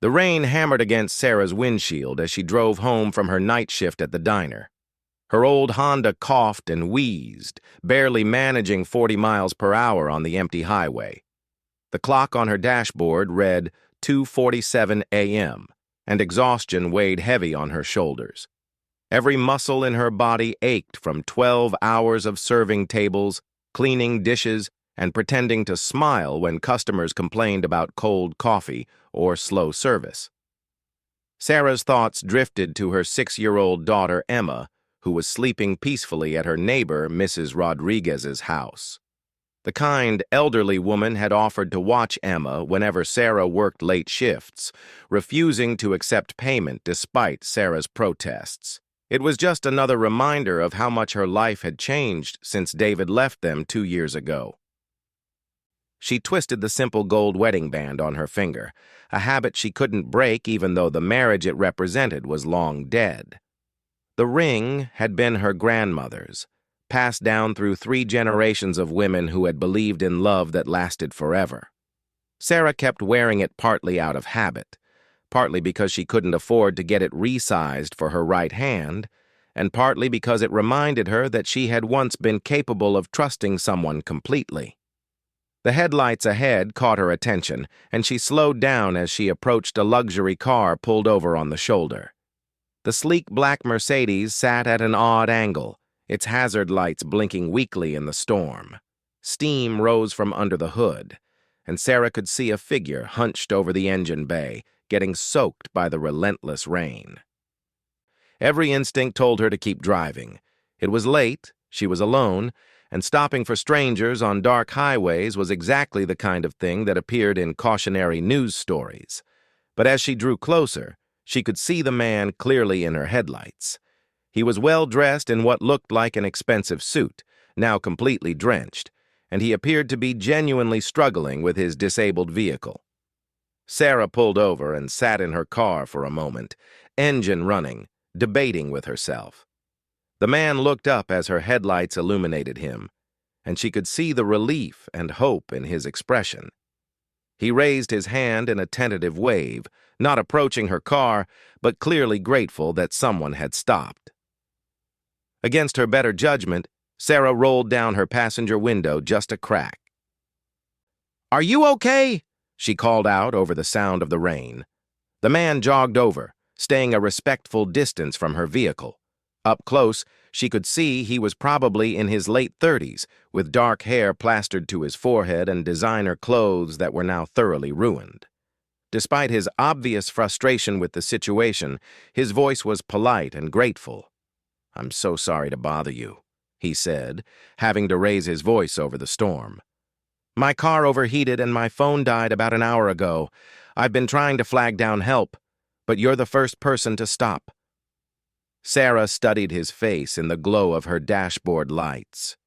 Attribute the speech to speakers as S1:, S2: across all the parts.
S1: The rain hammered against Sarah's windshield as she drove home from her night shift at the diner. Her old Honda coughed and wheezed, barely managing 40 miles per hour on the empty highway. The clock on her dashboard read 2:47 a.m., and exhaustion weighed heavy on her shoulders. Every muscle in her body ached from 12 hours of serving tables, cleaning dishes, and pretending to smile when customers complained about cold coffee or slow service. Sarah's thoughts drifted to her 6-year-old daughter, Emma, who was sleeping peacefully at her neighbor, Mrs. Rodriguez's house. The kind, elderly woman had offered to watch Emma whenever Sarah worked late shifts, refusing to accept payment despite Sarah's protests. It was just another reminder of how much her life had changed since David left them 2 years ago. She twisted the simple gold wedding band on her finger, a habit she couldn't break even though the marriage it represented was long dead. The ring had been her grandmother's, passed down through 3 generations of women who had believed in love that lasted forever. Sarah kept wearing it partly out of habit, partly because she couldn't afford to get it resized for her right hand, and partly because it reminded her that she had once been capable of trusting someone completely. The headlights ahead caught her attention, and she slowed down as she approached a luxury car pulled over on the shoulder. The sleek black Mercedes sat at an odd angle, its hazard lights blinking weakly in the storm. Steam rose from under the hood, and Sarah could see a figure hunched over the engine bay, getting soaked by the relentless rain. Every instinct told her to keep driving. It was late, she was alone, and stopping for strangers on dark highways was exactly the kind of thing that appeared in cautionary news stories. But as she drew closer, she could see the man clearly in her headlights. He was well dressed in what looked like an expensive suit, now completely drenched, and he appeared to be genuinely struggling with his disabled vehicle. Sarah pulled over and sat in her car for a moment, engine running, debating with herself. The man looked up as her headlights illuminated him, and she could see the relief and hope in his expression. He raised his hand in a tentative wave, not approaching her car, but clearly grateful that someone had stopped. Against her better judgment, Sarah rolled down her passenger window just a crack. "Are you okay?" she called out over the sound of the rain. The man jogged over, staying a respectful distance from her vehicle. Up close, she could see he was probably in his late 30s, with dark hair plastered to his forehead and designer clothes that were now thoroughly ruined. Despite his obvious frustration with the situation, his voice was polite and grateful. "I'm so sorry to bother you," he said, having to raise his voice over the storm. "My car overheated and my phone died about an hour ago. I've been trying to flag down help, but you're the first person to stop." Sarah studied his face in the glow of her dashboard lights.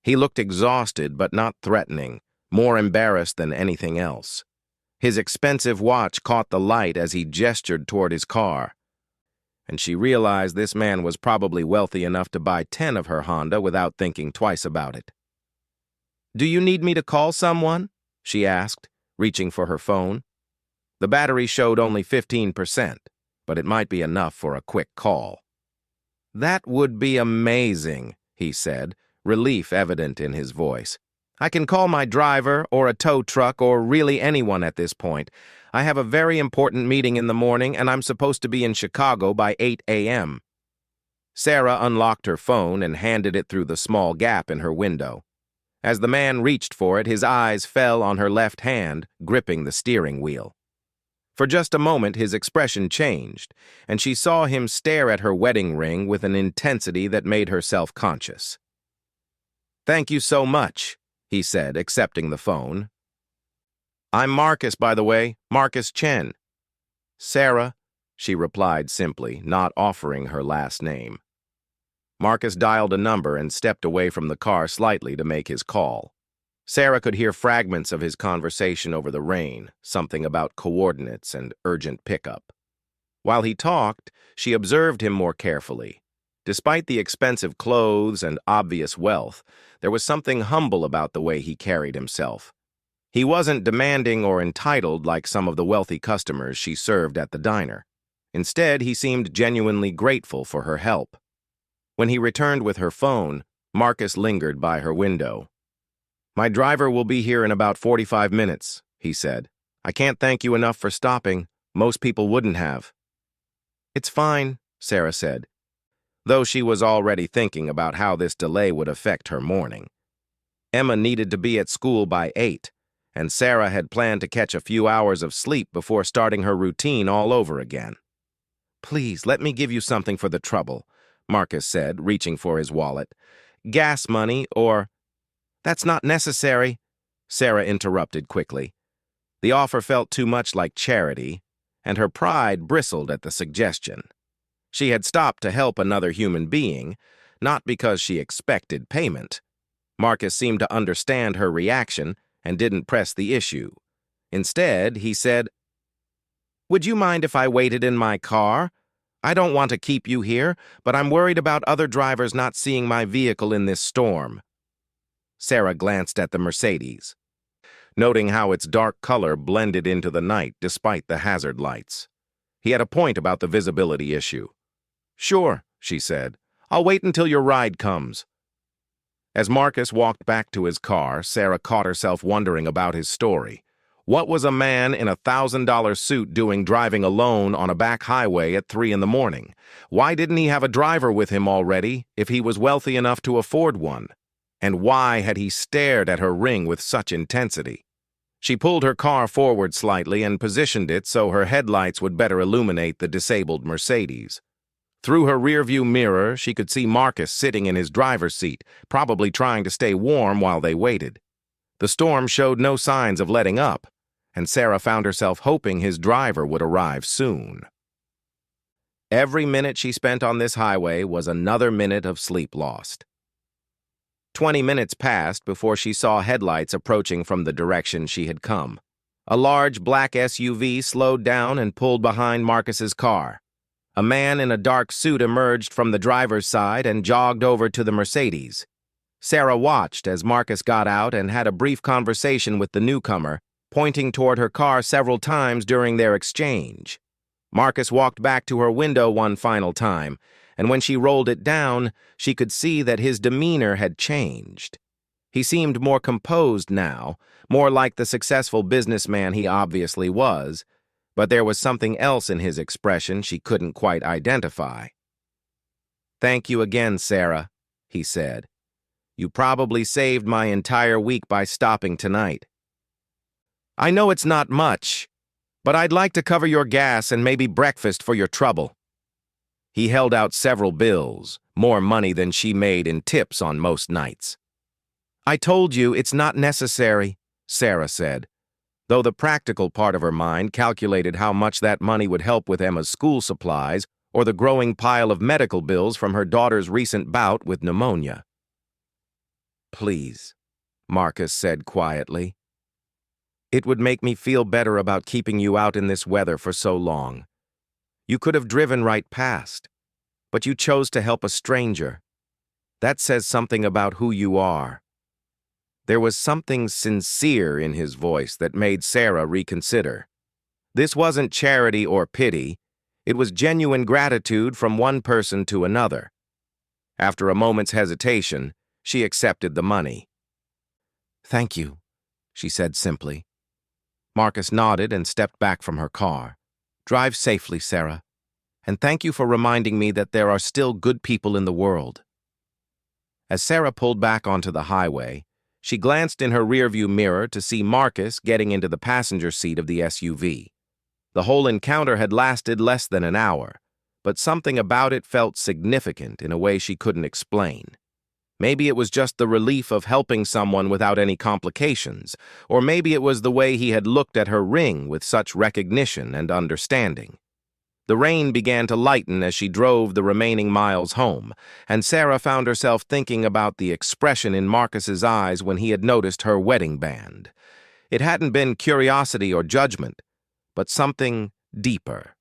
S1: He looked exhausted but not threatening, more embarrassed than anything else. His expensive watch caught the light as he gestured toward his car, and she realized this man was probably wealthy enough to buy 10 of her Honda without thinking twice about it. "Do you need me to call someone?" she asked, reaching for her phone. The battery showed only 15%, but it might be enough for a quick call. "That would be amazing," he said, relief evident in his voice. "I can call my driver or a tow truck or really anyone at this point. I have a very important meeting in the morning and I'm supposed to be in Chicago by 8 a.m. Sarah unlocked her phone and handed it through the small gap in her window. As the man reached for it, his eyes fell on her left hand, gripping the steering wheel. For just a moment, his expression changed, and she saw him stare at her wedding ring with an intensity that made her self-conscious. "Thank you so much," he said, accepting the phone. "I'm Marcus, by the way, Marcus Chen." "Sarah," she replied simply, not offering her last name. Marcus dialed a number and stepped away from the car slightly to make his call. Sarah could hear fragments of his conversation over the rain, something about coordinates and urgent pickup. While he talked, she observed him more carefully. Despite the expensive clothes and obvious wealth, there was something humble about the way he carried himself. He wasn't demanding or entitled like some of the wealthy customers she served at the diner. Instead, he seemed genuinely grateful for her help. When he returned with her phone, Marcus lingered by her window. "My driver will be here in about 45 minutes, he said. "I can't thank you enough for stopping. Most people wouldn't have." "It's fine," Sarah said, though she was already thinking about how this delay would affect her morning. Emma needed to be at school by 8, and Sarah had planned to catch a few hours of sleep before starting her routine all over again. "Please, let me give you something for the trouble," Marcus said, reaching for his wallet. "Gas money or—" "That's not necessary," Sarah interrupted quickly. The offer felt too much like charity, and her pride bristled at the suggestion. She had stopped to help another human being, not because she expected payment. Marcus seemed to understand her reaction and didn't press the issue. Instead, he said, "Would you mind if I waited in my car? I don't want to keep you here, but I'm worried about other drivers not seeing my vehicle in this storm." Sarah glanced at the Mercedes, noting how its dark color blended into the night despite the hazard lights. He had a point about the visibility issue. "Sure," she said. "I'll wait until your ride comes." As Marcus walked back to his car, Sarah caught herself wondering about his story. What was a man in a $1,000 suit doing driving alone on a back highway at 3 in the morning? Why didn't he have a driver with him already if he was wealthy enough to afford one? And why had he stared at her ring with such intensity? She pulled her car forward slightly and positioned it so her headlights would better illuminate the disabled Mercedes. Through her rearview mirror, she could see Marcus sitting in his driver's seat, probably trying to stay warm while they waited. The storm showed no signs of letting up, and Sarah found herself hoping his driver would arrive soon. Every minute she spent on this highway was another minute of sleep lost. 20 minutes passed before she saw headlights approaching from the direction she had come. A large black SUV slowed down and pulled behind Marcus's car. A man in a dark suit emerged from the driver's side and jogged over to the Mercedes. Sarah watched as Marcus got out and had a brief conversation with the newcomer, pointing toward her car several times during their exchange. Marcus walked back to her window one final time, and when she rolled it down, she could see that his demeanor had changed. He seemed more composed now, more like the successful businessman he obviously was, but there was something else in his expression she couldn't quite identify. "Thank you again, Sarah," he said. "You probably saved my entire week by stopping tonight." "I know it's not much, but I'd like to cover your gas and maybe breakfast for your trouble." He held out several bills, more money than she made in tips on most nights. "I told you it's not necessary," Sarah said, though the practical part of her mind calculated how much that money would help with Emma's school supplies or the growing pile of medical bills from her daughter's recent bout with pneumonia. "Please," Marcus said quietly. "It would make me feel better about keeping you out in this weather for so long. You could have driven right past, but you chose to help a stranger. That says something about who you are." There was something sincere in his voice that made Sarah reconsider. This wasn't charity or pity. It was genuine gratitude from one person to another. After a moment's hesitation, she accepted the money. "Thank you," she said simply. Marcus nodded and stepped back from her car. "Drive safely, Sarah, and thank you for reminding me that there are still good people in the world." As Sarah pulled back onto the highway, she glanced in her rearview mirror to see Marcus getting into the passenger seat of the SUV. The whole encounter had lasted less than an hour, but something about it felt significant in a way she couldn't explain. Maybe it was just the relief of helping someone without any complications, or maybe it was the way he had looked at her ring with such recognition and understanding. The rain began to lighten as she drove the remaining miles home, and Sarah found herself thinking about the expression in Marcus's eyes when he had noticed her wedding band. It hadn't been curiosity or judgment, but something deeper.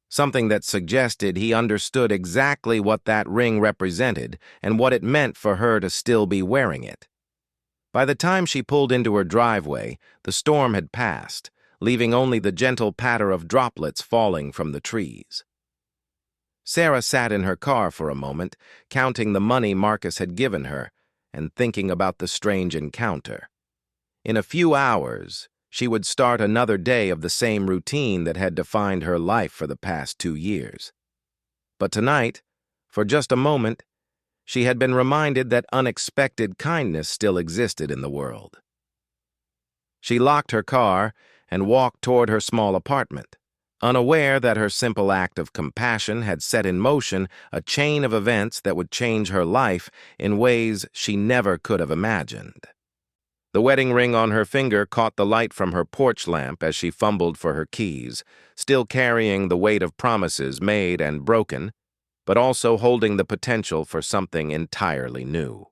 S1: Something that suggested he understood exactly what that ring represented and what it meant for her to still be wearing it. By the time she pulled into her driveway, the storm had passed, leaving only the gentle patter of droplets falling from the trees. Sarah sat in her car for a moment, counting the money Marcus had given her and thinking about the strange encounter. In a few hours, she would start another day of the same routine that had defined her life for the past 2 years. But tonight, for just a moment, she had been reminded that unexpected kindness still existed in the world. She locked her car and walked toward her small apartment, unaware that her simple act of compassion had set in motion a chain of events that would change her life in ways she never could have imagined. The wedding ring on her finger caught the light from her porch lamp as she fumbled for her keys, still carrying the weight of promises made and broken, but also holding the potential for something entirely new.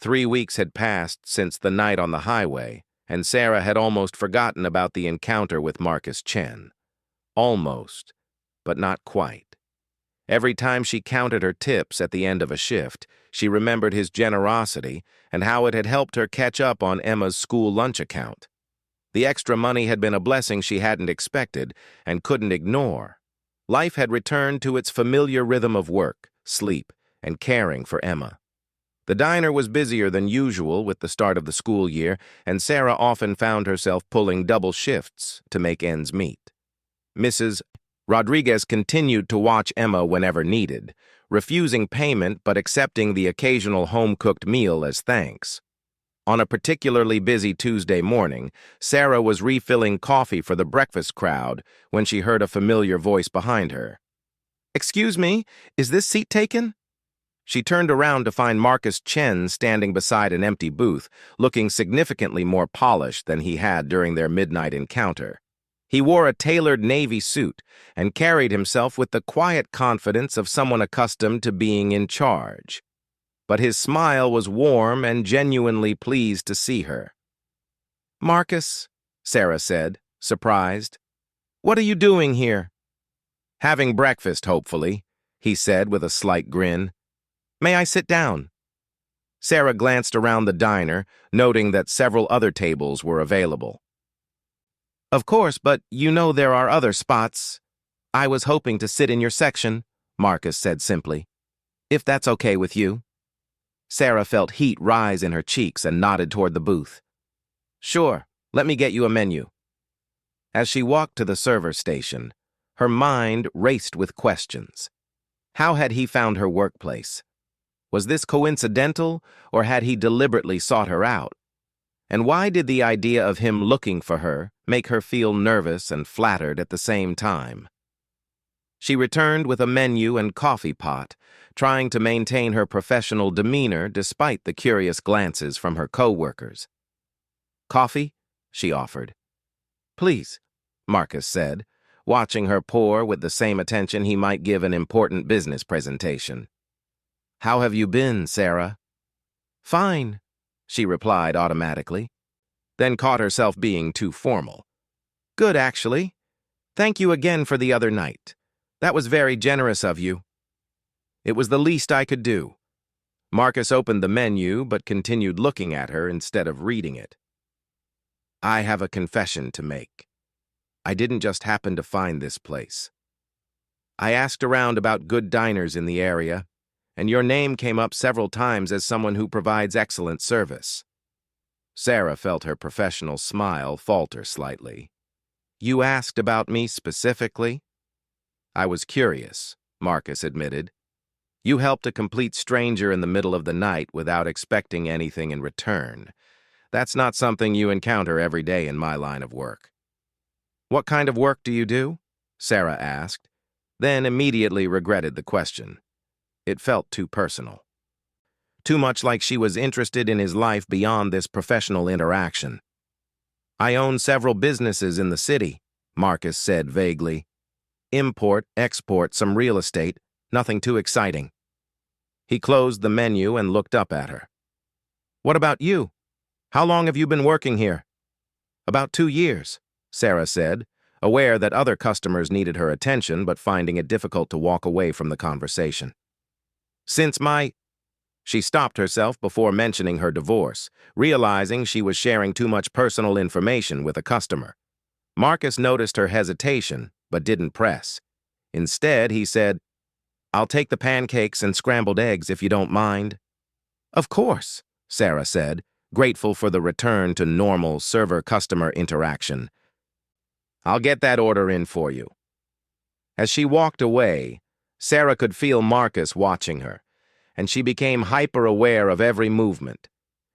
S1: 3 weeks had passed since the night on the highway, and Sarah had almost forgotten about the encounter with Marcus Chen. Almost, but not quite. Every time she counted her tips at the end of a shift, she remembered his generosity and how it had helped her catch up on Emma's school lunch account. The extra money had been a blessing she hadn't expected and couldn't ignore. Life had returned to its familiar rhythm of work, sleep, and caring for Emma. The diner was busier than usual with the start of the school year, and Sarah often found herself pulling double shifts to make ends meet. Mrs. Rodriguez continued to watch Emma whenever needed, refusing payment but accepting the occasional home-cooked meal as thanks. On a particularly busy Tuesday morning, Sarah was refilling coffee for the breakfast crowd when she heard a familiar voice behind her. "Excuse me, is this seat taken?" She turned around to find Marcus Chen standing beside an empty booth, looking significantly more polished than he had during their midnight encounter. He wore a tailored navy suit and carried himself with the quiet confidence of someone accustomed to being in charge. But his smile was warm and genuinely pleased to see her. "Marcus," Sarah said, surprised. "What are you doing here?" "Having breakfast, hopefully," he said with a slight grin. "May I sit down?" Sarah glanced around the diner, noting that several other tables were available. "Of course, but you know there are other spots." "I was hoping to sit in your section," Marcus said simply. "If that's okay with you." Sarah felt heat rise in her cheeks and nodded toward the booth. "Sure, let me get you a menu." As she walked to the server station, her mind raced with questions. How had he found her workplace? Was this coincidental, or had he deliberately sought her out? And why did the idea of him looking for her make her feel nervous and flattered at the same time? She returned with a menu and coffee pot, trying to maintain her professional demeanor despite the curious glances from her co-workers. "Coffee?" she offered. "Please," Marcus said, watching her pour with the same attention he might give an important business presentation. "How have you been, Sarah?" "Fine," she replied automatically, then caught herself being too formal. "Good, actually. Thank you again for the other night. That was very generous of you." It was the least I could do. Marcus opened the menu but continued looking at her instead of reading it. "I have a confession to make. I didn't just happen to find this place. I asked around about good diners in the area, and your name came up several times as someone who provides excellent service." Sarah felt her professional smile falter slightly. "You asked about me specifically?" "I was curious," Marcus admitted. "You helped a complete stranger in the middle of the night without expecting anything in return. That's not something you encounter every day in my line of work." "What kind of work do you do?" Sarah asked, then immediately regretted the question. It felt too personal. Too much like she was interested in his life beyond this professional interaction. "I own several businesses in the city," Marcus said vaguely. "Import, export, some real estate, nothing too exciting." He closed the menu and looked up at her. "What about you? How long have you been working here?" "About 2 years," Sarah said, aware that other customers needed her attention but finding it difficult to walk away from the conversation. "Since my..." She stopped herself before mentioning her divorce, realizing she was sharing too much personal information with a customer. Marcus noticed her hesitation, but didn't press. Instead, he said, "I'll take the pancakes and scrambled eggs if you don't mind." "Of course," Sarah said, grateful for the return to normal server-customer interaction. "I'll get that order in for you." As she walked away, Sarah could feel Marcus watching her, and she became hyper-aware of every movement.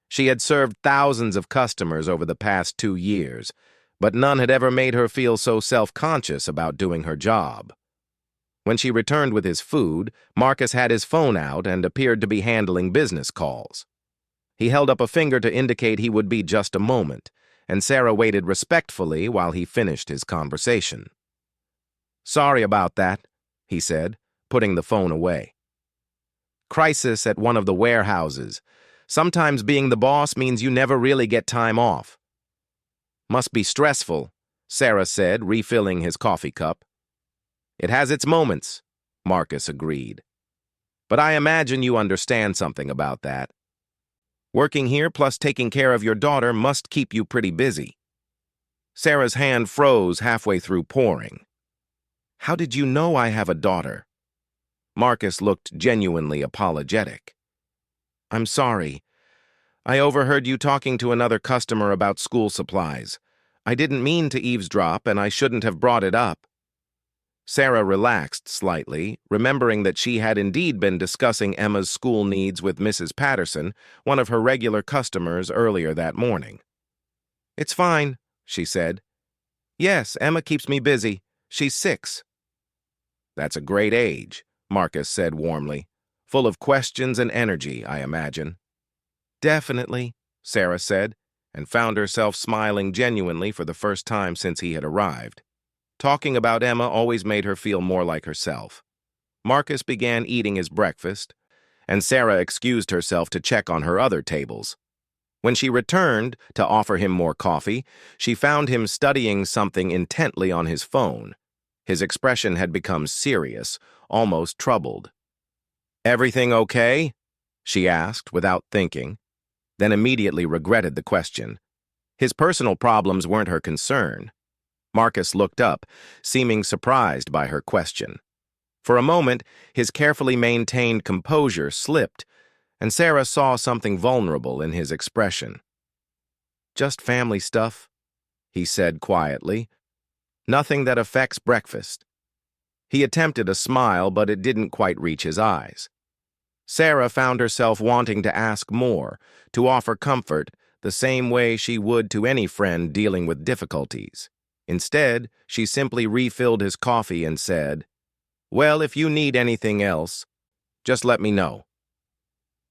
S1: She had served thousands of customers over the past 2 years, but none had ever made her feel so self-conscious about doing her job. When she returned with his food, Marcus had his phone out and appeared to be handling business calls. He held up a finger to indicate he would be just a moment, and Sarah waited respectfully while he finished his conversation. "Sorry about that," he said, putting the phone away. "Crisis at one of the warehouses. Sometimes being the boss means you never really get time off." "Must be stressful," Sarah said, refilling his coffee cup. "It has its moments," Marcus agreed. "But I imagine you understand something about that. Working here plus taking care of your daughter must keep you pretty busy." Sarah's hand froze halfway through pouring. "How did you know I have a daughter?" Marcus looked genuinely apologetic. "I'm sorry. I overheard you talking to another customer about school supplies. I didn't mean to eavesdrop, and I shouldn't have brought it up." Sarah relaxed slightly, remembering that she had indeed been discussing Emma's school needs with Mrs. Patterson, one of her regular customers, earlier that morning. "It's fine," she said. "Yes, Emma keeps me busy. She's 6. "That's a great age," Marcus said warmly. "Full of questions and energy, I imagine." "Definitely," Sarah said, and found herself smiling genuinely for the first time since he had arrived. Talking about Emma always made her feel more like herself. Marcus began eating his breakfast, and Sarah excused herself to check on her other tables. When she returned to offer him more coffee, she found him studying something intently on his phone. His expression had become serious, almost troubled. "Everything okay?" she asked without thinking, then immediately regretted the question. His personal problems weren't her concern. Marcus looked up, seeming surprised by her question. For a moment, his carefully maintained composure slipped, and Sarah saw something vulnerable in his expression. "Just family stuff," he said quietly. "Nothing that affects breakfast." He attempted a smile, but it didn't quite reach his eyes. Sarah found herself wanting to ask more, to offer comfort, the same way she would to any friend dealing with difficulties. Instead, she simply refilled his coffee and said, "Well, if you need anything else, just let me know."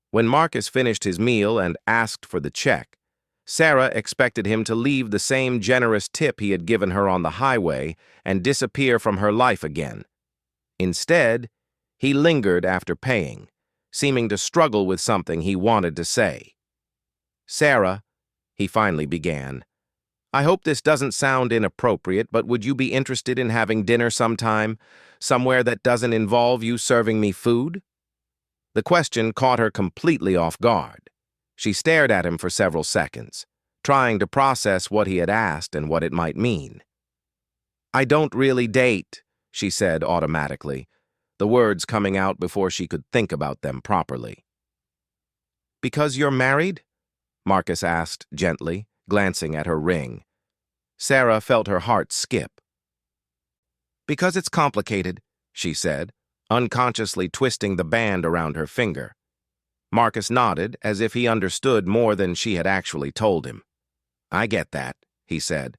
S1: When Marcus finished his meal and asked for the check, Sarah expected him to leave the same generous tip he had given her on the highway and disappear from her life again. Instead, he lingered after paying, seeming to struggle with something he wanted to say. "Sarah," he finally began, "I hope this doesn't sound inappropriate, but would you be interested in having dinner sometime, somewhere that doesn't involve you serving me food?" The question caught her completely off guard. She stared at him for several seconds, trying to process what he had asked and what it might mean. "I don't really date," she said automatically, the words coming out before she could think about them properly. "Because you're married?" Marcus asked gently, glancing at her ring. Sarah felt her heart skip. "Because it's complicated," she said, unconsciously twisting the band around her finger. Marcus nodded, as if he understood more than she had actually told him. "I get that," he said.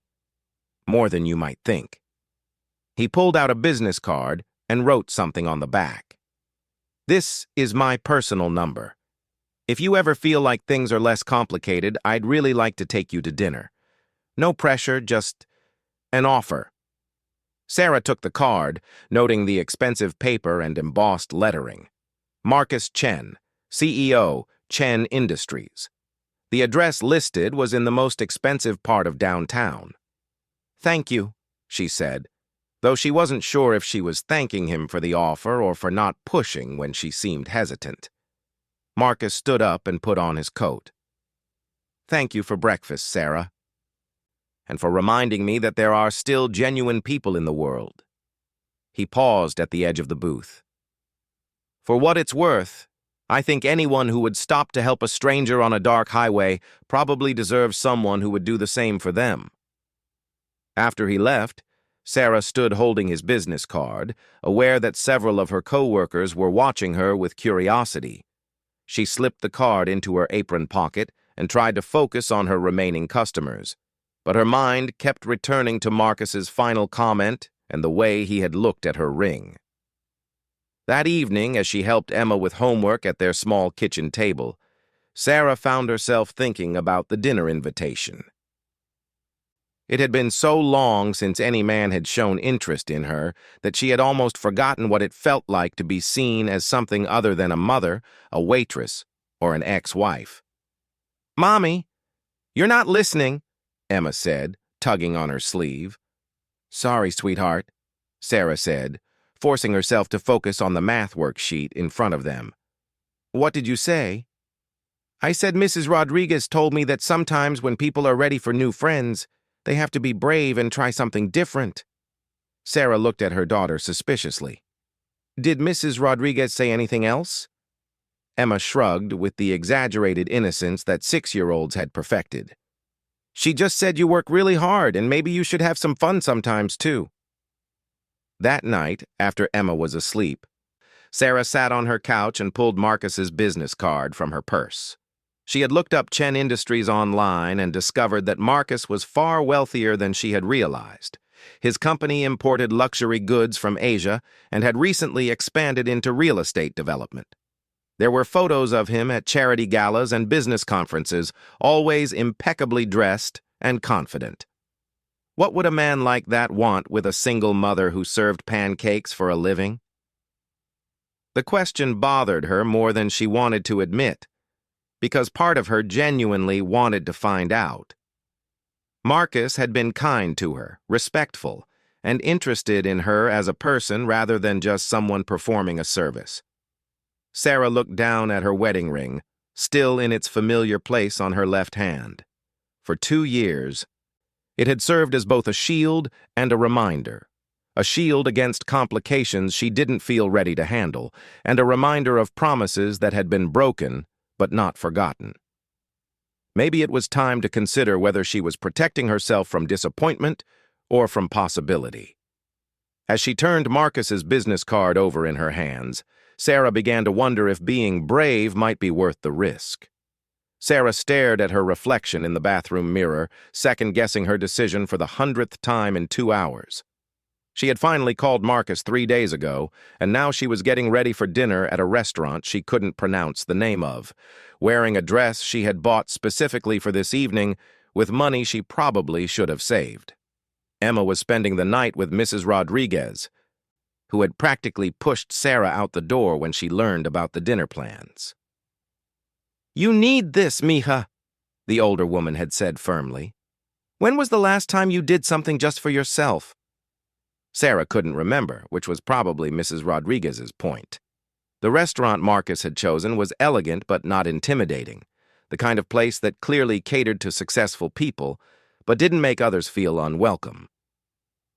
S1: "More than you might think." He pulled out a business card and wrote something on the back. "This is my personal number. If you ever feel like things are less complicated, I'd really like to take you to dinner. No pressure, just an offer." Sarah took the card, noting the expensive paper and embossed lettering. Marcus Chen, CEO, Chen Industries. The address listed was in the most expensive part of downtown. "Thank you," she said, though she wasn't sure if she was thanking him for the offer or for not pushing when she seemed hesitant. Marcus stood up and put on his coat. "Thank you for breakfast, Sarah, and for reminding me that there are still genuine people in the world." He paused at the edge of the booth. "For what it's worth, I think anyone who would stop to help a stranger on a dark highway probably deserves someone who would do the same for them." After he left, Sarah stood holding his business card, aware that several of her co-workers were watching her with curiosity. She slipped the card into her apron pocket and tried to focus on her remaining customers, but her mind kept returning to Marcus's final comment and the way he had looked at her ring. That evening, as she helped Emma with homework at their small kitchen table, Sarah found herself thinking about the dinner invitation. It had been so long since any man had shown interest in her that she had almost forgotten what it felt like to be seen as something other than a mother, a waitress, or an ex-wife. "Mommy, you're not listening," Emma said, tugging on her sleeve. "Sorry, sweetheart," Sarah said, forcing herself to focus on the math worksheet in front of them. "What did you say?" "I said Mrs. Rodriguez told me that sometimes when people are ready for new friends, they have to be brave and try something different." Sarah looked at her daughter suspiciously. "Did Mrs. Rodriguez say anything else?" Emma shrugged with the exaggerated innocence that 6-year-olds had perfected. "She just said you work really hard and maybe you should have some fun sometimes, too." That night, after Emma was asleep, Sarah sat on her couch and pulled Marcus's business card from her purse. She had looked up Chen Industries online and discovered that Marcus was far wealthier than she had realized. His company imported luxury goods from Asia and had recently expanded into real estate development. There were photos of him at charity galas and business conferences, always impeccably dressed and confident. What would a man like that want with a single mother who served pancakes for a living? The question bothered her more than she wanted to admit, because part of her genuinely wanted to find out. Marcus had been kind to her, respectful, and interested in her as a person rather than just someone performing a service. Sarah looked down at her wedding ring, still in its familiar place on her left hand. For 2 years, it had served as both a shield and a reminder. A shield against complications she didn't feel ready to handle, and a reminder of promises that had been broken but not forgotten. Maybe it was time to consider whether she was protecting herself from disappointment or from possibility. As she turned Marcus's business card over in her hands, Sarah began to wonder if being brave might be worth the risk. Sarah stared at her reflection in the bathroom mirror, second-guessing her decision for the 100th time in 2 hours. She had finally called Marcus 3 days ago, and now she was getting ready for dinner at a restaurant she couldn't pronounce the name of, wearing a dress she had bought specifically for this evening with money she probably should have saved. Emma was spending the night with Mrs. Rodriguez, who had practically pushed Sarah out the door when she learned about the dinner plans. "You need this, mija," the older woman had said firmly. "When was the last time you did something just for yourself?" Sarah couldn't remember, which was probably Mrs. Rodriguez's point. The restaurant Marcus had chosen was elegant but not intimidating, the kind of place that clearly catered to successful people, but didn't make others feel unwelcome.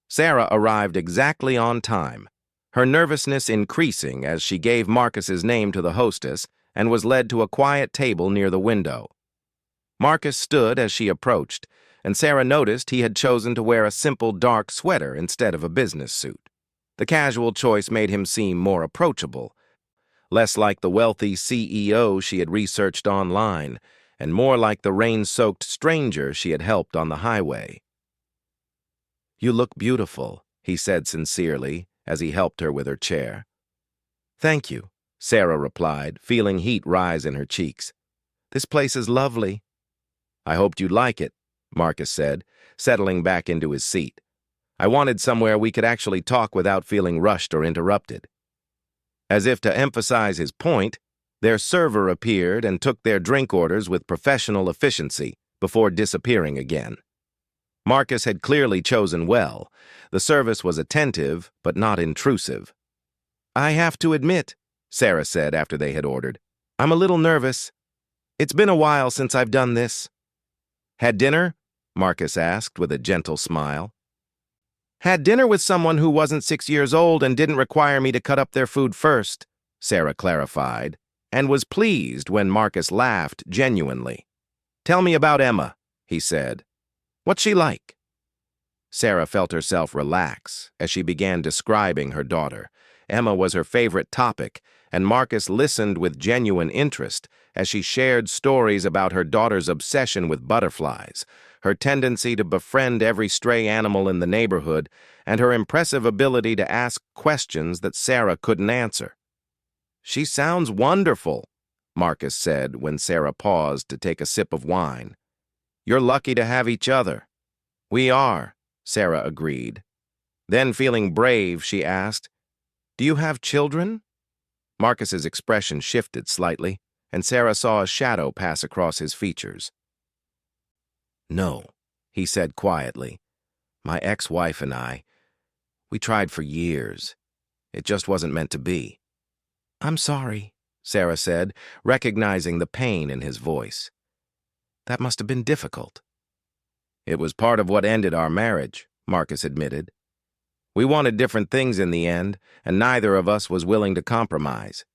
S1: Sarah arrived exactly on time, her nervousness increasing as she gave Marcus's name to the hostess and was led to a quiet table near the window. Marcus stood as she approached, and Sarah noticed he had chosen to wear a simple dark sweater instead of a business suit. The casual choice made him seem more approachable, less like the wealthy CEO she had researched online, and more like the rain-soaked stranger she had helped on the highway. "You look beautiful," he said sincerely as he helped her with her chair. "Thank you," Sarah replied, feeling heat rise in her cheeks. "This place is lovely." "I hoped you'd like it," Marcus said, settling back into his seat. "I wanted somewhere we could actually talk without feeling rushed or interrupted." As if to emphasize his point, their server appeared and took their drink orders with professional efficiency before disappearing again. Marcus had clearly chosen well. The service was attentive, but not intrusive. "I have to admit," Sarah said after they had ordered, I'm a little nervous. It's been a while since I've done this. Had dinner? Marcus asked with a gentle smile. Had dinner with someone who wasn't 6 years old and didn't require me to cut up their food first, Sarah clarified, and was pleased when Marcus laughed genuinely. Tell me about Emma, he said. What's she like? Sarah felt herself relax as she began describing her daughter. Emma was her favorite topic, and Marcus listened with genuine interest as she shared stories about her daughter's obsession with butterflies, her tendency to befriend every stray animal in the neighborhood, and her impressive ability to ask questions that Sarah couldn't answer. She sounds wonderful, Marcus said when Sarah paused to take a sip of wine. You're lucky to have each other. We are, Sarah agreed. Then, feeling brave, she asked, Do you have children? Marcus's expression shifted slightly, and Sarah saw a shadow pass across his features. No, he said quietly. My ex-wife and we tried for years. It just wasn't meant to be. I'm sorry, Sarah said, recognizing the pain in his voice. That must have been difficult. It was part of what ended our marriage, Marcus admitted. We wanted different things in the end, and neither of us was willing to compromise.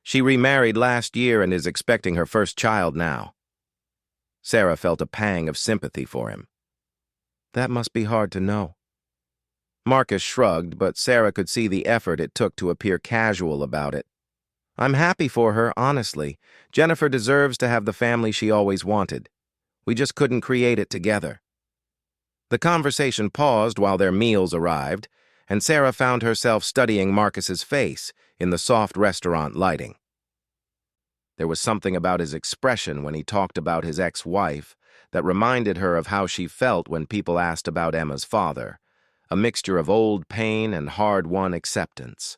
S1: She remarried last year and is expecting her first child now. Sarah felt a pang of sympathy for him. That must be hard to know. Marcus shrugged, but Sarah could see the effort it took to appear casual about it. I'm happy for her, honestly. Jennifer deserves to have the family she always wanted. We just couldn't create it together. The conversation paused while their meals arrived, and Sarah found herself studying Marcus's face in the soft restaurant lighting. There was something about his expression when he talked about his ex-wife that reminded her of how she felt when people asked about Emma's father, a mixture of old pain and hard-won acceptance.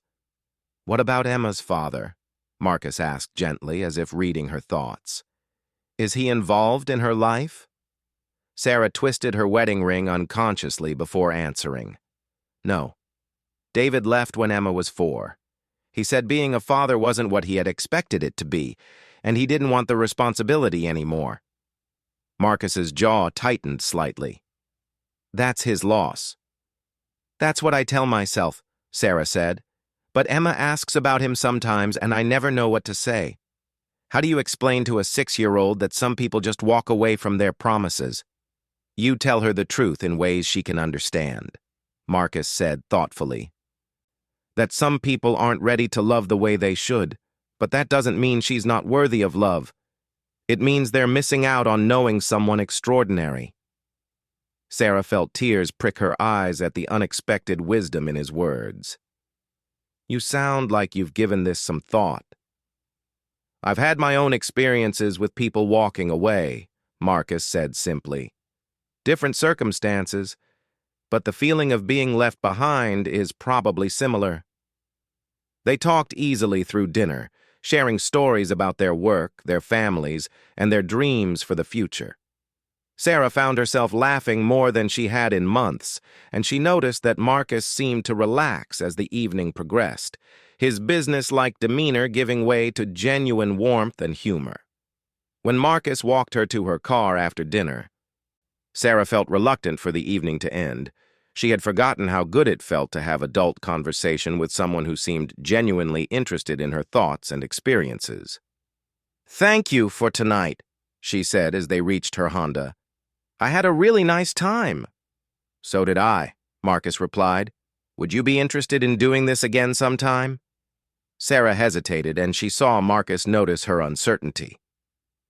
S1: What about Emma's father? Marcus asked gently, as if reading her thoughts. Is he involved in her life? Sarah twisted her wedding ring unconsciously before answering. No. David left when Emma was 4. He said being a father wasn't what he had expected it to be, and he didn't want the responsibility anymore. Marcus's jaw tightened slightly. That's his loss. That's what I tell myself, Sarah said. But Emma asks about him sometimes, and I never know what to say. How do you explain to a 6-year-old that some people just walk away from their promises? You tell her the truth in ways she can understand, Marcus said thoughtfully. That some people aren't ready to love the way they should, but that doesn't mean she's not worthy of love. It means they're missing out on knowing someone extraordinary. Sarah felt tears prick her eyes at the unexpected wisdom in his words. You sound like you've given this some thought. I've had my own experiences with people walking away, Marcus said simply. Different circumstances, but the feeling of being left behind is probably similar. They talked easily through dinner, sharing stories about their work, their families, and their dreams for the future. Sarah found herself laughing more than she had in months, and she noticed that Marcus seemed to relax as the evening progressed, his business-like demeanor giving way to genuine warmth and humor. When Marcus walked her to her car after dinner, Sarah felt reluctant for the evening to end. She had forgotten how good it felt to have adult conversation with someone who seemed genuinely interested in her thoughts and experiences. Thank you for tonight, she said as they reached her Honda. I had a really nice time. So did I, Marcus replied. Would you be interested in doing this again sometime? Sarah hesitated, and she saw Marcus notice her uncertainty.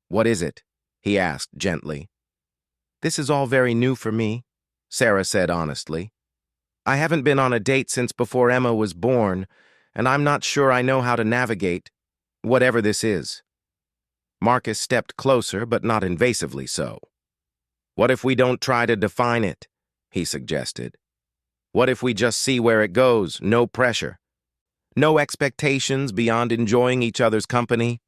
S1: What is it? He asked gently. This is all very new for me, Sarah said honestly. I haven't been on a date since before Emma was born, and I'm not sure I know how to navigate whatever this is. Marcus stepped closer, but not invasively so. What if we don't try to define it? He suggested. What if we just see where it goes, no pressure? No expectations beyond enjoying each other's company?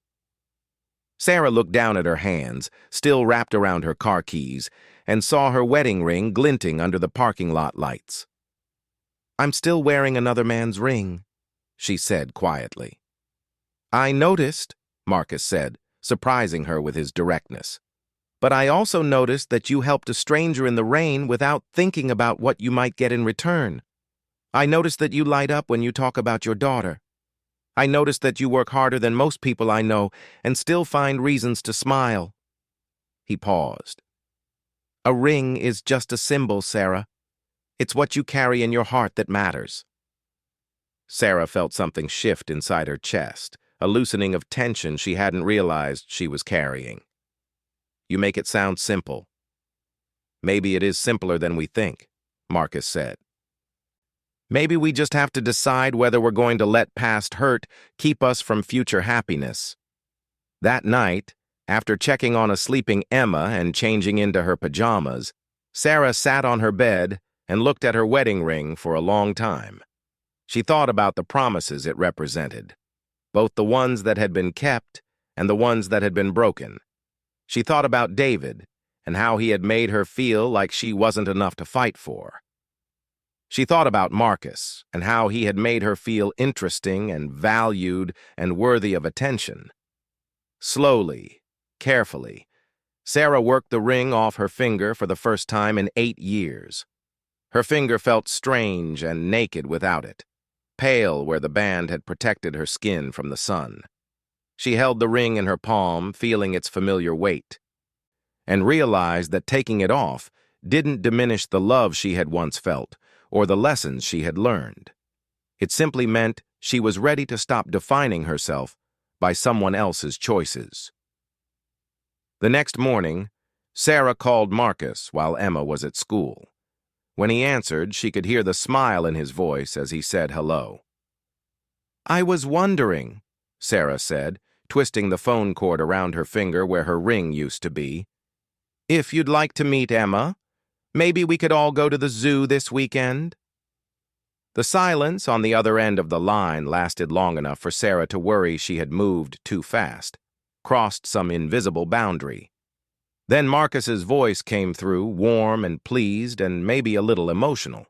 S1: Sarah looked down at her hands, still wrapped around her car keys, and saw her wedding ring glinting under the parking lot lights. I'm still wearing another man's ring, she said quietly. I noticed, Marcus said, surprising her with his directness. "But I also noticed that you helped a stranger in the rain without thinking about what you might get in return. I noticed that you light up when you talk about your daughter. I noticed that you work harder than most people I know and still find reasons to smile." He paused. "A ring is just a symbol, Sarah. It's what you carry in your heart that matters." Sarah felt something shift inside her chest, a loosening of tension she hadn't realized she was carrying. "You make it sound simple." "Maybe it is simpler than we think," Marcus said. "Maybe we just have to decide whether we're going to let past hurt keep us from future happiness." That night, after checking on a sleeping Emma and changing into her pajamas, Sarah sat on her bed and looked at her wedding ring for a long time. She thought about the promises it represented, both the ones that had been kept and the ones that had been broken. She thought about David and how he had made her feel like she wasn't enough to fight for. She thought about Marcus and how he had made her feel interesting and valued and worthy of attention. Slowly, carefully, Sarah worked the ring off her finger for the first time in 8 years. Her finger felt strange and naked without it, pale where the band had protected her skin from the sun. She held the ring in her palm, feeling its familiar weight, and realized that taking it off didn't diminish the love she had once felt or the lessons she had learned. It simply meant she was ready to stop defining herself by someone else's choices. The next morning, Sarah called Marcus while Emma was at school. When he answered, she could hear the smile in his voice as he said hello. "I was wondering," Sarah said, twisting the phone cord around her finger where her ring used to be, "if you'd like to meet Emma. Maybe we could all go to the zoo this weekend." The silence on the other end of the line lasted long enough for Sarah to worry she had moved too fast, crossed some invisible boundary. Then Marcus's voice came through, warm and pleased and maybe a little emotional.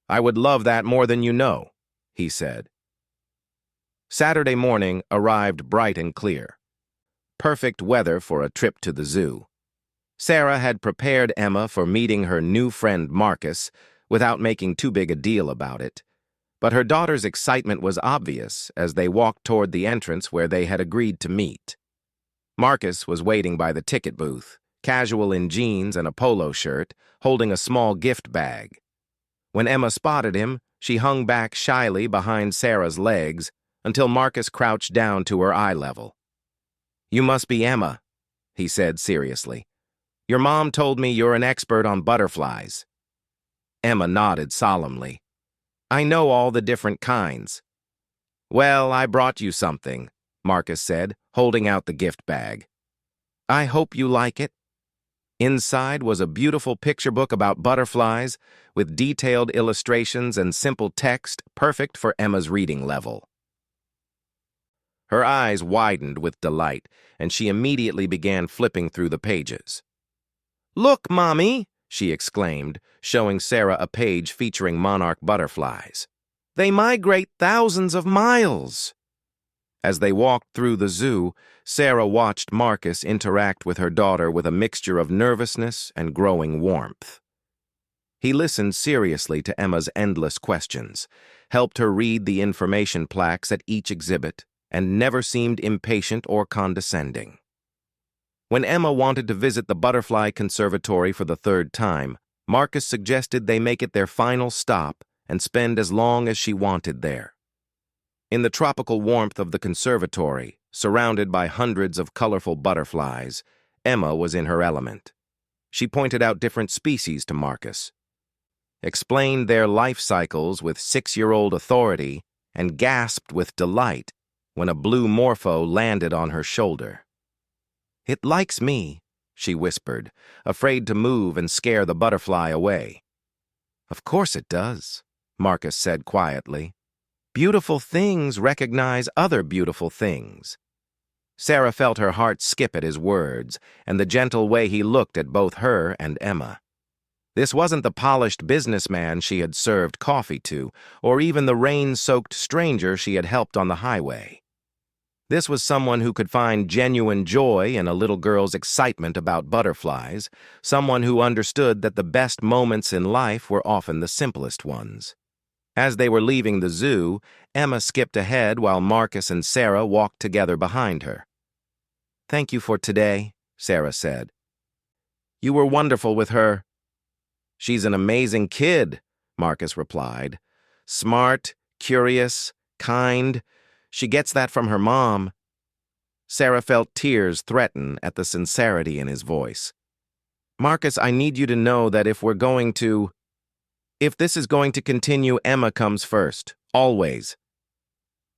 S1: "I would love that more than you know," he said. Saturday morning arrived bright and clear. Perfect weather for a trip to the zoo. Sarah had prepared Emma for meeting her new friend Marcus without making too big a deal about it, but her daughter's excitement was obvious as they walked toward the entrance where they had agreed to meet. Marcus was waiting by the ticket booth, casual in jeans and a polo shirt, holding a small gift bag. When Emma spotted him, she hung back shyly behind Sarah's legs until Marcus crouched down to her eye level. "You must be Emma," he said seriously. "Your mom told me you're an expert on butterflies." Emma nodded solemnly. "I know all the different kinds." "Well, I brought you something," Marcus said, holding out the gift bag. "I hope you like it." Inside was a beautiful picture book about butterflies with detailed illustrations and simple text perfect for Emma's reading level. Her eyes widened with delight, and she immediately began flipping through the pages. "Look, Mommy!" she exclaimed, showing Sarah a page featuring monarch butterflies. "They migrate thousands of miles." As they walked through the zoo, Sarah watched Marcus interact with her daughter with a mixture of nervousness and growing warmth. He listened seriously to Emma's endless questions, helped her read the information plaques at each exhibit, and never seemed impatient or condescending. When Emma wanted to visit the Butterfly Conservatory for the 3rd time, Marcus suggested they make it their final stop and spend as long as she wanted there. In the tropical warmth of the conservatory, surrounded by hundreds of colorful butterflies, Emma was in her element. She pointed out different species to Marcus, explained their life cycles with 6-year-old authority, and gasped with delight when a blue morpho landed on her shoulder. "It likes me," she whispered, afraid to move and scare the butterfly away. "Of course it does," Marcus said quietly. "Beautiful things recognize other beautiful things." Sarah felt her heart skip at his words and the gentle way he looked at both her and Emma. This wasn't the polished businessman she had served coffee to, or even the rain-soaked stranger she had helped on the highway. This was someone who could find genuine joy in a little girl's excitement about butterflies, someone who understood that the best moments in life were often the simplest ones. As they were leaving the zoo, Emma skipped ahead while Marcus and Sarah walked together behind her. "Thank you for today," Sarah said. "You were wonderful with her." "She's an amazing kid," Marcus replied. "Smart, curious, kind. She gets that from her mom." Sarah felt tears threaten at the sincerity in his voice. "Marcus, I need you to know that if this is going to continue, Emma comes first, always."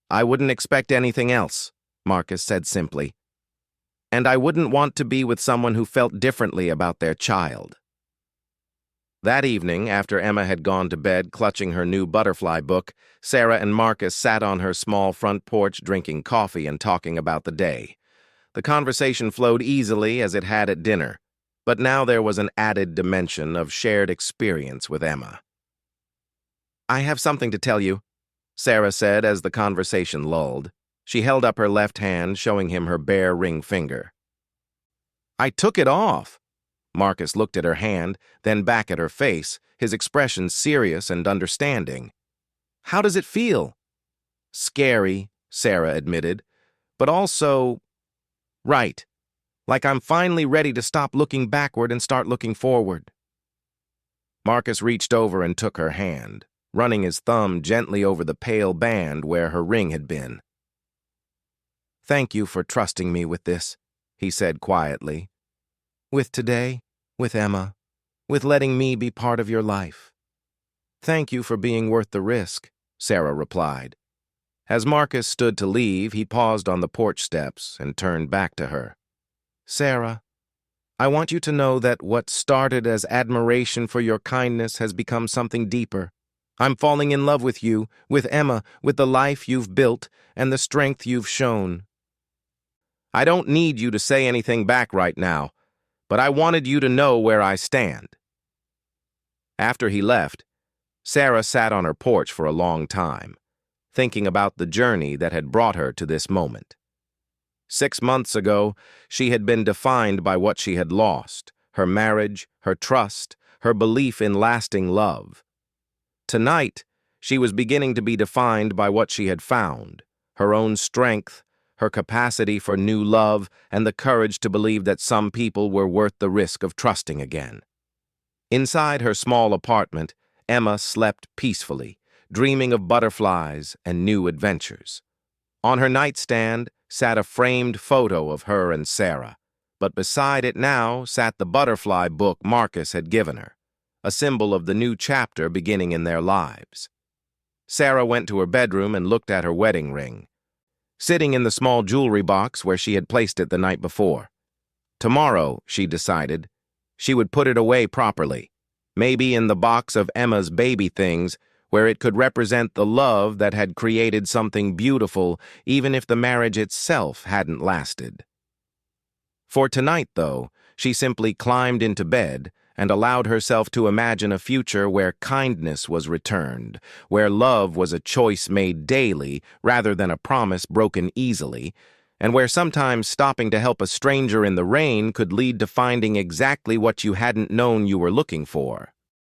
S1: "I wouldn't expect anything else," Marcus said simply. "And I wouldn't want to be with someone who felt differently about their child." That evening, after Emma had gone to bed clutching her new butterfly book, Sarah and Marcus sat on her small front porch drinking coffee and talking about the day. The conversation flowed easily as it had at dinner, but now there was an added dimension of shared experience with Emma. "I have something to tell you," Sarah said as the conversation lulled. She held up her left hand, showing him her bare ring finger. "I took it off." Marcus looked at her hand, then back at her face, his expression serious and understanding. "How does it feel?" "Scary," Sarah admitted, "but also right. Like I'm finally ready to stop looking backward and start looking forward." Marcus reached over and took her hand, running his thumb gently over the pale band where her ring had been. "Thank you for trusting me with this," he said quietly. "With today, with Emma, with letting me be part of your life." "Thank you for being worth the risk," Sarah replied. As Marcus stood to leave, he paused on the porch steps and turned back to her. "Sarah, I want you to know that what started as admiration for your kindness has become something deeper. I'm falling in love with you, with Emma, with the life you've built, and the strength you've shown." "I don't need you to say anything back right now, but I wanted you to know where I stand." After he left, Sarah sat on her porch for a long time, thinking about the journey that had brought her to this moment. 6 months ago, she had been defined by what she had lost: her marriage, her trust, her belief in lasting love. Tonight, she was beginning to be defined by what she had found: her own strength, her capacity for new love, and the courage to believe that some people were worth the risk of trusting again. Inside her small apartment, Emma slept peacefully, dreaming of butterflies and new adventures. On her nightstand sat a framed photo of her and Sarah, but beside it now sat the butterfly book Marcus had given her, a symbol of the new chapter beginning in their lives. Sarah went to her bedroom and looked at her wedding ring, sitting in the small jewelry box where she had placed it the night before. Tomorrow, she decided, she would put it away properly, maybe in the box of Emma's baby things, where it could represent the love that had created something beautiful even if the marriage itself hadn't lasted. For tonight, though, she simply climbed into bed and allowed herself to imagine a future where kindness was returned, where love was a choice made daily rather than a promise broken easily, and where sometimes stopping to help a stranger in the rain could lead to finding exactly what you hadn't known you were looking for.